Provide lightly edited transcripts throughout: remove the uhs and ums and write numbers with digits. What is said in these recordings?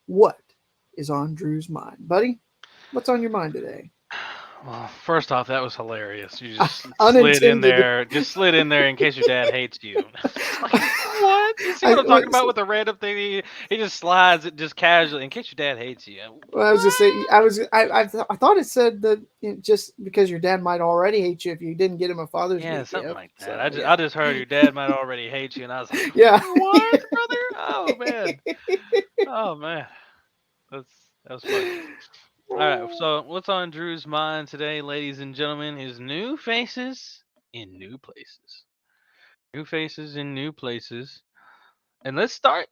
what is on Drew's mind, buddy? What's on your mind today? Well, first off, that was hilarious. You just Unintended. slid in there in case your dad hates you. It's like, what? You see what I'm talking about with the random thing? He just slides it just casually in case your dad hates you. I was just saying, I thought it said that just because your dad might already hate you if you didn't get him a Father's Yeah, Day something gift. like that. So I yeah, just heard your dad might already hate you, and I was like, yeah. what, brother? Oh man, oh man, that's that was funny. All right, so what's on Drew's mind today, ladies and gentlemen, is new faces in new places. New faces in new places. And let's start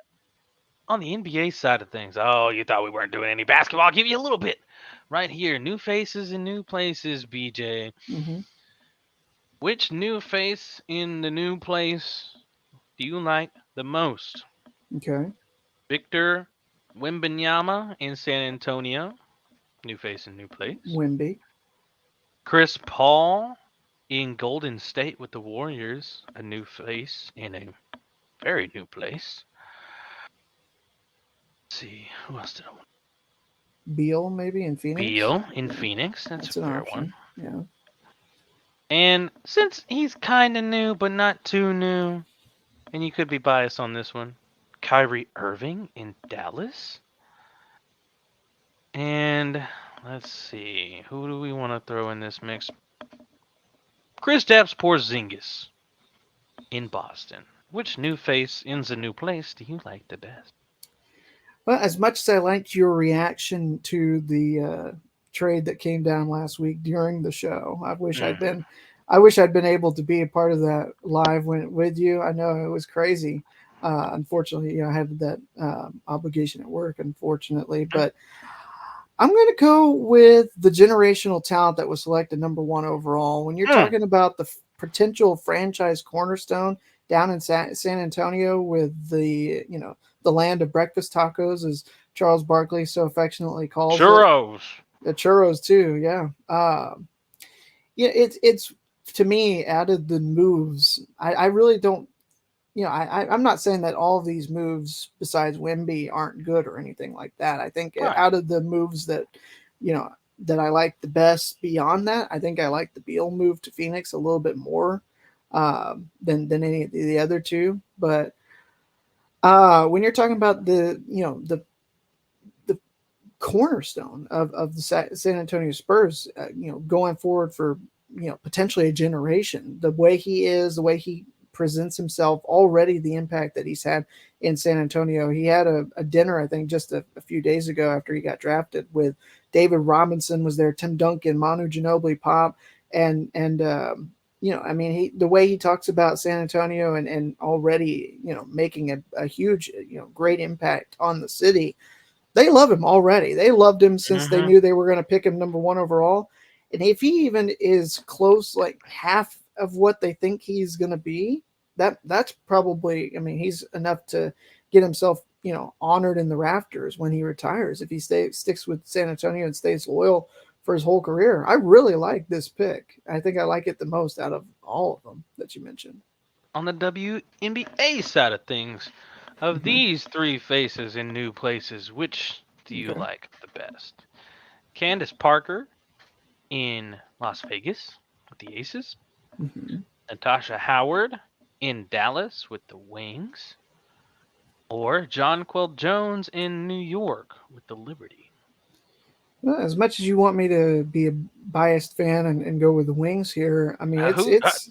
on the NBA side of things. Oh, you thought we weren't doing any basketball? I'll give you a little bit. Right here, new faces in new places, BJ. Hmm. Which new face in the new place do you like the most? Okay. Victor Wembanyama in San Antonio, new face in new place. Wimby. Chris Paul in Golden State with the Warriors, a new face in a very new place. Let's see, who else did I want? Beal maybe in Phoenix. Beal in Yeah, Phoenix, that's a that's an fair one. option. Yeah. And since he's kind of new, but not too new, and you could be biased on this one, Kyrie Irving in Dallas. And let's see, who do we want to throw in this mix? Kristaps Porzingis in Boston. Which new face in the new place do you like the best? Well, as much as I liked your reaction to the trade that came down last week during the show, Mm. I wish I'd been able to be a part of that live with you. I know it was crazy. Unfortunately, I had that obligation at work. Unfortunately, but I'm going to go with the generational talent that was selected number one overall. When you're Mm. talking about the potential franchise cornerstone down in San Antonio with the land of breakfast tacos, as Charles Barkley so affectionately calls it, Churros. the churros too. Yeah, yeah. It's to me out of the moves. I really don't. I'm not saying that all of these moves besides Wimby aren't good or anything like that. I think Right. out of the moves you know, that I like the best beyond that, I think I like the Beal move to Phoenix a little bit more than any of the other two. But when you're talking about the cornerstone of the San Antonio Spurs, going forward for potentially a generation. The way he is, the way he presents himself, already the impact that he's had in San Antonio. He had a dinner, I think, just a few days ago after he got drafted with David Robinson was there, Tim Duncan, Manu Ginobili, Pop, and I mean, the way he talks about San Antonio and already making a huge great impact on the city. They love him already. They loved him since they Mm-hmm. knew they were going to pick him number one overall. And if he even is close, like half of what they think he's going to be, that's probably. I mean, he's enough to get himself, honored in the rafters when he retires. If he sticks with San Antonio and stays loyal for his whole career, I really like this pick. I think I like it the most out of all of them that you mentioned. On the WNBA side of things, of Hmm. these three faces in new places, which do you Okay. like the best? Candace Parker in Las Vegas with the Aces, Hmm. Natasha Howard in Dallas with the Wings, or Jonquel Jones in New York with the Liberty. Well, as much as you want me to be a biased fan and go with the Wings here, I mean it's Who? it's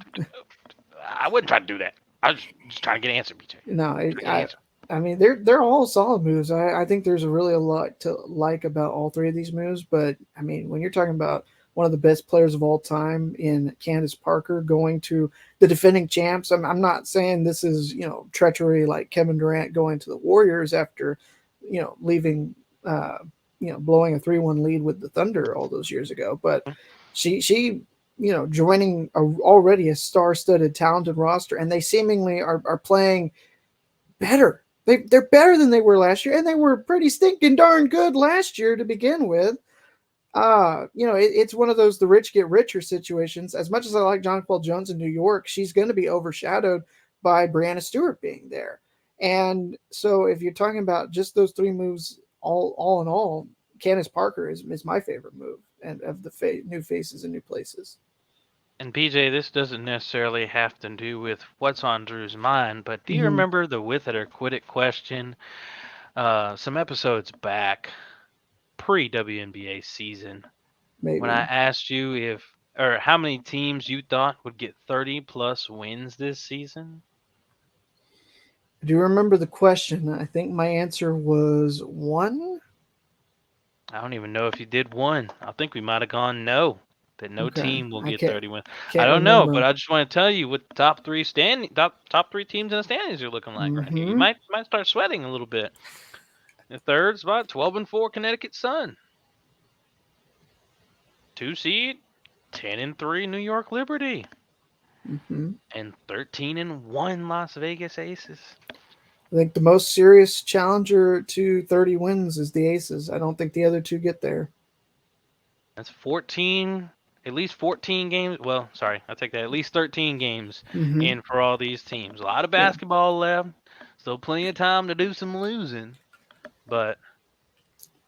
I wouldn't try to do that. I was just trying to get an answer, BJ. no, Trying to get an answer. I mean they're all solid moves. I think there's really a lot to like about all three of these moves. But I mean, when you're talking about one of the best players of all time in Candace Parker going to the defending champs, I'm not saying this is treachery like Kevin Durant going to the Warriors after leaving uh, blowing a 3-1 lead with the Thunder all those years ago. But she joining already a star-studded, talented roster, and they seemingly are playing better. They're better than they were last year, and they were pretty stinking darn good last year to begin with. It's one of those the rich get richer situations. As much as I like John Paul Jones in New York, she's going to be overshadowed by Brianna Stewart being there. And so, if you're talking about just those three moves all in all, Candace Parker is my favorite move, and of the new faces and new places. And PJ, this doesn't necessarily have to do with what's on Drew's mind, but do you Hmm. remember the with it or quit it question? Some episodes back, pre WNBA season, when I Maybe. asked you if or how many teams you thought would get 30 plus wins this season. I do remember the question. I think my answer was one. I don't even know if you did one. I think we might have gone no, that no Okay, team will I get can't 30 wins. I can't don't know, but remember. I just want to tell you what the top three teams in the standings are looking like right here. You Hmm. might start sweating a little bit. The third spot, 12-4 Connecticut Sun. 2 seed, 10-3 New York Liberty, Hmm. and 13-1 Las Vegas Aces. I think the most serious challenger to 30 wins is the Aces. I don't think the other two get there. That's 14, at least 14 games. Well, sorry, I take that. At least 13 games Hmm. in for all these teams. A lot of Yeah, basketball left. Still plenty of time to do some losing. But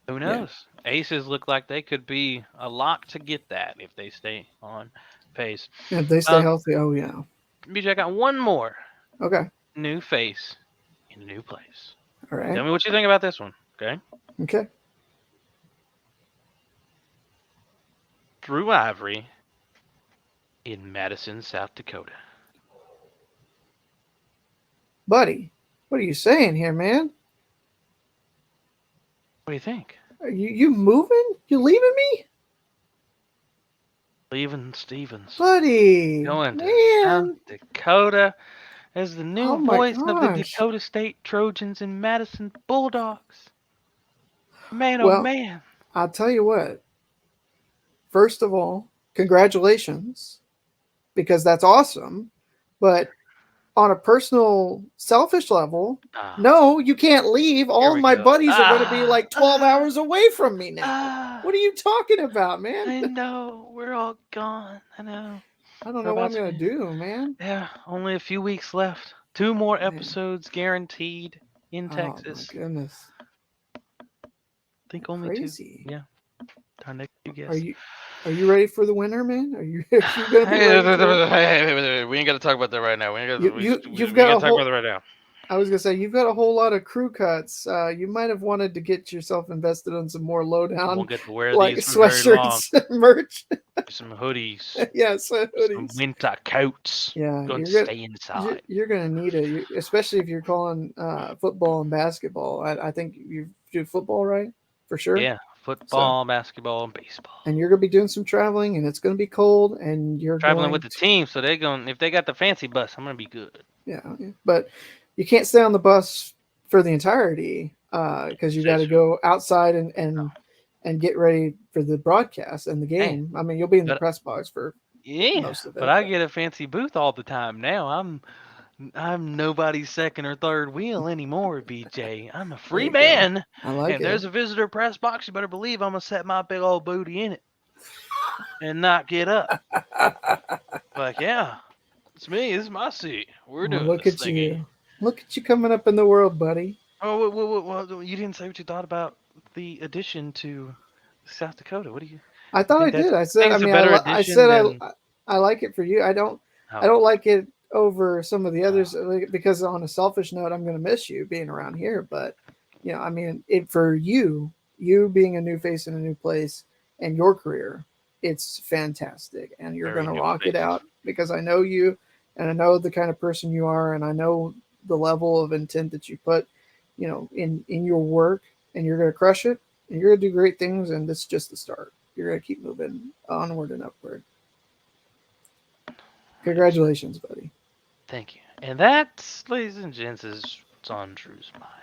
who yeah. knows? Aces look like they could be a lock to get that if they stay on pace. If they stay Um, healthy, oh yeah. BJ, I got one more Okay. new face in a new place. All right. Tell me what you think about this one, okay? Okay. Drew Ivory in Madison, South Dakota. Buddy, what are you saying here, man? What do you think? Are you moving? You leaving me? Leaving Stevens. Buddy, Going to South man. Dakota as the Oh new my voice of the gosh. Dakota State Trojans and Madison Bulldogs. Man, oh Well, man. I'll tell you what. First of all, congratulations, because that's awesome. But on a personal, selfish level, Ah, no, you can't leave. here All we my go. buddies are going to be like 12 hours away from me now. Ah. What are you talking about, man? I know. We're all gone. I know. I don't We're know what about I'm to going be. to do, man. Yeah, only a few weeks left. Two more Man. episodes guaranteed in Oh my Texas. goodness. I think only two. Crazy. Yeah, our next two Are guests. you are you ready for the winter, man? Are you are you going to be ready for it? We ain't got to talk about that right now. We ain't got. You've We got got a to talk about whole that right now. I was gonna say you've got a whole lot of crew cuts. You might have wanted to get yourself invested on some more I lowdown, won't get to wear like these for very long. sweatshirts, merch. Some hoodies, Yeah, some hoodies. winter coats. Yeah, Going to stay inside. you're gonna need it, especially if you're calling football and basketball. I think you do football, right? For sure. Yeah, So, football, basketball, and baseball. and you're gonna be doing some traveling, and it's gonna be cold, and you're Traveling with going the to, team, so they going. If they got the fancy bus, I'm gonna be good. yeah, yeah. But you can't stay on the bus for the entirety because you got to Says go outside no. and get ready for the broadcast and the Hey, game. I mean, you'll be in the but press box for yeah, most of but it, I but get a fancy booth all the time now. I'm nobody's second or third wheel anymore, BJ. I'm a there free you go. man. I And like if it. there's a visitor press box, you better believe I'm gonna set my big old booty in it and not get up. Like, yeah, it's me. This is my seat. We're Well, doing look this at thingy. you. Look at you coming up in the world, buddy. Oh, you didn't say what you thought about the addition to South Dakota. What do you I thought I think? That's did. I think said. I it's a mean, better I addition said than I like it for you. I oh, don't like it over some of the oh others because on a selfish note, I'm going to miss you being around here. But I mean, it for you being a new face in a new place and your career, it's fantastic, and you're going very to new rock it faces. out because I know you, and I know the kind of person you are, and I know the level of intent that you put, in your work, and you're going to crush it, and you're going to do great things, and this is just the start. You're going to keep moving onward and upward. Yes, sir. Congratulations, buddy. Thank you. And that, ladies and gents, is what's on Drew's mind.